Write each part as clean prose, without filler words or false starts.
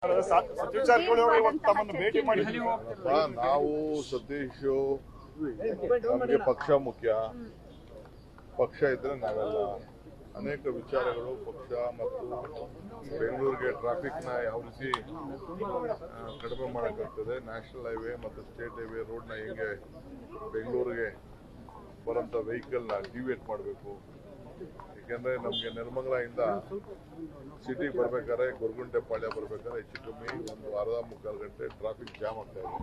ಸತೀಶ್ ಜಾರಕಿಹೊಳಿ ಅವರು ತಮ್ಮನ್ನು ಭೇಟಿ ಮಾಡಿ ನಾವು ಸತೀಶ್ ನಮಗೆ ಪಕ್ಷ ಮುಖ್ಯ, ಪಕ್ಷ ಇದ್ರೆ ನಾವೆಲ್ಲ ಅನೇಕ ವಿಚಾರಗಳು ಪಕ್ಷ ಮತ್ತು ಬೆಂಗಳೂರಿಗೆ ಟ್ರಾಫಿಕ್ನ ಯಾವ ರೀತಿ ಕಡಿಮೆ ಮಾಡೋಕ್ಕಾಗ್ತದೆ, ನ್ಯಾಷನಲ್ ಹೈವೇ ಮತ್ತು ಸ್ಟೇಟ್ ಹೈವೇ ರೋಡ್ನ ಹೇಗೆ ಬೆಂಗಳೂರಿಗೆ ಬರೋಂಥ ವೆಹಿಕಲ್ನ ಡಿವೇಟ್ ಮಾಡಬೇಕು. ಯಾಕೆಂದರೆ ನಮಗೆ ನೆಲಮಂಗಲದಿಂದ ಸಿಟಿಗೆ ಬರಬೇಕಾದ್ರೆ ಗೊರಗುಂಟೆ ಪಾಳ್ಯ ಬರಬೇಕಾದ್ರೆ ಹೆಚ್ಚು ಕಮ್ಮಿ ಒಂದು ಅರ್ಧ ಮುಕ್ಕಾಲು ಗಂಟೆ ಟ್ರಾಫಿಕ್ ಜಾಮ್ ಆಗ್ತಾ ಇದೆ.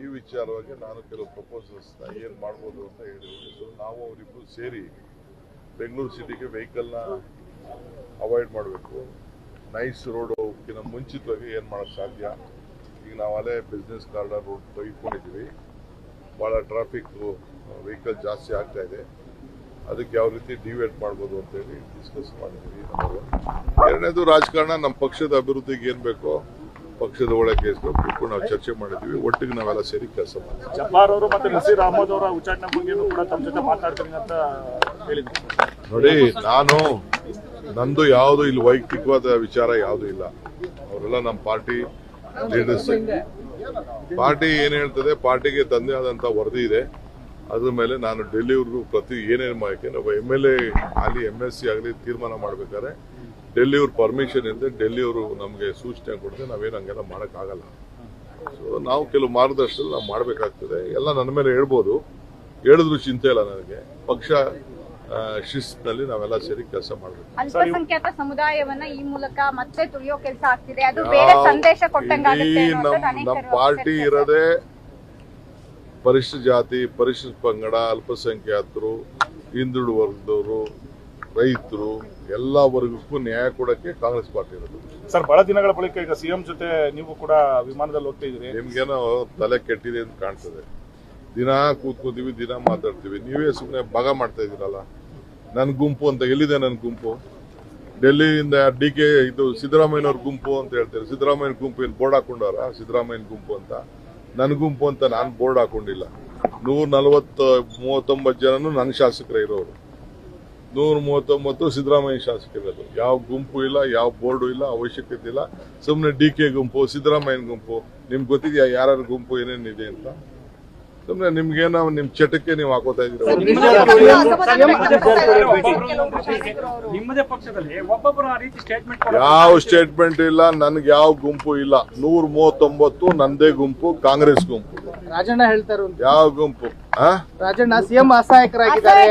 ಈ ವಿಚಾರವಾಗಿ ನಾನು ಕೆಲವು ಪ್ರಪೋಸಲ್ಸ್ನ ಏನು ಮಾಡ್ಬೋದು ಅಂತ ಹೇಳಿದ್ದೀನಿ. ಸೊ ನಾವು ಅವರಿಬ್ಬರು ಸೇರಿ ಬೆಂಗಳೂರು ಸಿಟಿಗೆ ವೆಹಿಕಲ್ನ ಅವಾಯ್ಡ್ ಮಾಡಬೇಕು, ನೈಸ್ ರೋಡ್ ಹೋಗೋಕ್ಕಿಂತ ಮುಂಚಿತವಾಗಿ ಏನು ಮಾಡೋಕ್ಕೆ ಸಾಧ್ಯ. ಈಗ ನಾವು ಅಲ್ಲೇ ಬಿಸ್ನೆಸ್ ಕಾರ್ಡರ್ ರೋಡ್ ತೆಗೆದುಕೊಂಡಿದ್ದೀವಿ, ಭಾಳ ಟ್ರಾಫಿಕ್ ವೆಹಿಕಲ್ ಜಾಸ್ತಿ ಆಗ್ತಾ ಇದೆ, ಅದಕ್ಕೆ ಯಾವ ರೀತಿ ಡಿವೇಟ್ ಮಾಡ್ಬೋದು ಅಂತೇಳಿ ಡಿಸ್ಕಸ್ ಮಾಡಿದ್ದೀವಿ. ಎರಡನೇದು ರಾಜಕಾರಣ, ನಮ್ಮ ಪಕ್ಷದ ಅಭಿವೃದ್ಧಿಗೆ ಏನು ಬೇಕೋ ಪಕ್ಷದ ಒಳಗೆ ಬಿಟ್ಟು ನಾವು ಚರ್ಚೆ ಮಾಡಿದ್ದೀವಿ. ಒಟ್ಟಿಗೆ ನಾವೆಲ್ಲ ಸೇರಿ ಕೆಲಸ ಮಾಡ್ತೀವಿ. ಜಬ್ಬಾರ್ ಅವರು ಮತ್ತು ನಸೀರ್ ಅಹಮದ್ ಅವರ ಉಚ್ಚಾಟನೆ ಬಗ್ಗೆ ಕೂಡ ತಮ್ಮ ಜೊತೆ ಮಾತಾಡ್ತೀನಿ ಅಂತ ಹೇಳಿದ್ರು. ನೋಡಿ, ನಂದು ಯಾವುದು ಇಲ್ಲಿ ವೈಯಕ್ತಿಕವಾದ ವಿಚಾರ ಯಾವುದೂ ಇಲ್ಲ. ಅವರೆಲ್ಲ ನಮ್ಮ ಪಾರ್ಟಿ ಲೀಡರ್ಸ್. ಪಾರ್ಟಿ ಏನು ಹೇಳ್ತದೆ, ಪಾರ್ಟಿಗೆ ತಂದೆ ಆದಂಥ ವರದಿ ಇದೆ. ಅದ್ರ ಮೇಲೆ ನಾನು ಡೆಲ್ಲಿವರೆಗೂ ಏನೇನು ಯಾಕೆಂದ್ರೆ MLA ಆಗಲಿ MSc ಆಗಲಿ ತೀರ್ಮಾನ ಮಾಡ್ಬೇಕಾದ್ರೆ ಡೆಲ್ಲಿಯವ್ರ ಪರ್ಮಿಷನ್ ಇಲ್ಲದೆ ಡೆಲ್ಲಿಯವರು ನಮಗೆ ಸೂಚನೆ ಕೊಡದೆ ನಾವೇನು ಹಂಗೆಲ್ಲ ಮಾಡೋಕ್ಕಾಗಲ್ಲ. ಸೊ ನಾವು ಕೆಲವು ಮಾರ್ಗದರ್ಶನ ನಾವು ಮಾಡಬೇಕಾಗ್ತದೆ. ಎಲ್ಲ ನನ್ನ ಮೇಲೆ ಹೇಳ್ಬೋದು, ಹೇಳಿದ್ರು ಚಿಂತೆ ಇಲ್ಲ ನನಗೆ. ಪಕ್ಷ ಶಿಸ್ತಿನಲ್ಲಿ ನಾವೆಲ್ಲ ಸೇರಿ ಕೆಲಸ ಮಾಡಬೇಕು. ಅಲ್ಪಸಂಖ್ಯಾತ ಸಮುದಾಯವನ್ನ ಈ ಮೂಲಕ ಮತ್ತೆ ತುಳಿಯೋ ಕೆಲಸ ಆಗ್ತಿದೆ, ಅದು ಬೇರೆ ಸಂದೇಶ ಕೊಟ್ಟಂಗಾಗುತ್ತೆ. ನಮ್ಮ ಪಾರ್ಟಿ ಇರೋದೇ ಪರಿಶಿಷ್ಟ ಜಾತಿ, ಪರಿಶಿಷ್ಟ ಪಂಗಡ, ಅಲ್ಪಸಂಖ್ಯಾತರು, ಹಿಂದುಳಿದ ವರ್ಗದವರು, ರೈತರು, ಎಲ್ಲ ವರ್ಗಕ್ಕೂ ನ್ಯಾಯ ಕೊಡಕ್ಕೆ ಕಾಂಗ್ರೆಸ್ ಪಾರ್ಟಿ ಇರೋದು. ಸರ್, ಬಹಳ ದಿನಗಳ ಬಳಿಕ ಈಗ ಸಿಎಂ ಜೊತೆ ನೀವು ಕೂಡ ವಿಮಾನದಲ್ಲಿ ಹೋಗ್ತಾ ಇದ್ದೀರಿ. ನಿಮ್ಗೇನೋ ತಲೆ ಕೆಟ್ಟಿದೆ ಅಂತ ಕಾಣ್ತದೆ. ದಿನ ಕೂತ್ಕೋತೀವಿ, ದಿನ ಮಾತಾಡ್ತೀವಿ, ನೀವೇ ಸುಮ್ಮನೆ ಭಾಗ ಮಾಡ್ತಾ ಇದ್ದೀರಲ್ಲ. ನನ್ನ ಗುಂಪು ಅಂತ ಎಲ್ಲಿದೆ? ನನ್ನ ಗುಂಪು ಡೆಲ್ಲಿಯಿಂದ DK ಇದು ಸಿದ್ದರಾಮಯ್ಯನವ್ರ ಗುಂಪು ಅಂತ ಹೇಳ್ತಾರೆ. ಸಿದ್ದರಾಮಯ್ಯನ ಗುಂಪು ಏನು ಬೋರ್ಡ್ ಹಾಕೊಂಡಾರ? ಸಿದ್ದರಾಮಯ್ಯನ ಗುಂಪು ಅಂತ. ನನ್ನ ಗುಂಪು ಅಂತ ನಾನು ಬೋರ್ಡ್ ಹಾಕೊಂಡಿಲ್ಲ. 139 ಜನನು ನನ್ನ ಶಾಸಕರೇ ಇರೋರು, 139 ಸಿದ್ದರಾಮಯ್ಯ ಶಾಸಕರಿರೋದು. ಯಾವ ಗುಂಪು ಇಲ್ಲ, ಯಾವ ಬೋರ್ಡು ಇಲ್ಲ, ಅವಶ್ಯಕತೆ ಇಲ್ಲ. ಸುಮ್ಮನೆ DK ಗುಂಪು, ಸಿದ್ದರಾಮಯ್ಯನ ಗುಂಪು. ನಿಮ್ಗೆ ಗೊತ್ತಿದೆಯಾ ಯಾರ್ಯಾರ ಗುಂಪು ಏನೇನಿದೆ ಅಂತ? ಸುಮ್ಮನೆ ನಿಮ್ಗೇನೋ ನಿಮ್ಮ ಚಟಕ್ಕೆ ನೀವು ಹಾಕೋತಾ ಇದ್ದೀರ. ಯಾವ ಸ್ಟೇಟ್ಮೆಂಟ್ ಇಲ್ಲ, ನನ್ಗೆ ಯಾವ ಗುಂಪು ಇಲ್ಲ. 139 ನಂದೇ ಗುಂಪು, ಕಾಂಗ್ರೆಸ್ ಗುಂಪು. ರಾಜಣ್ಣ ಹೇಳ್ತಾರ ಯಾವ ಗುಂಪು? ರಾಜಣ್ಣ ಸಿಎಂ ಅಸಹಾಯಕರಾಗಿದ್ದಾರೆ.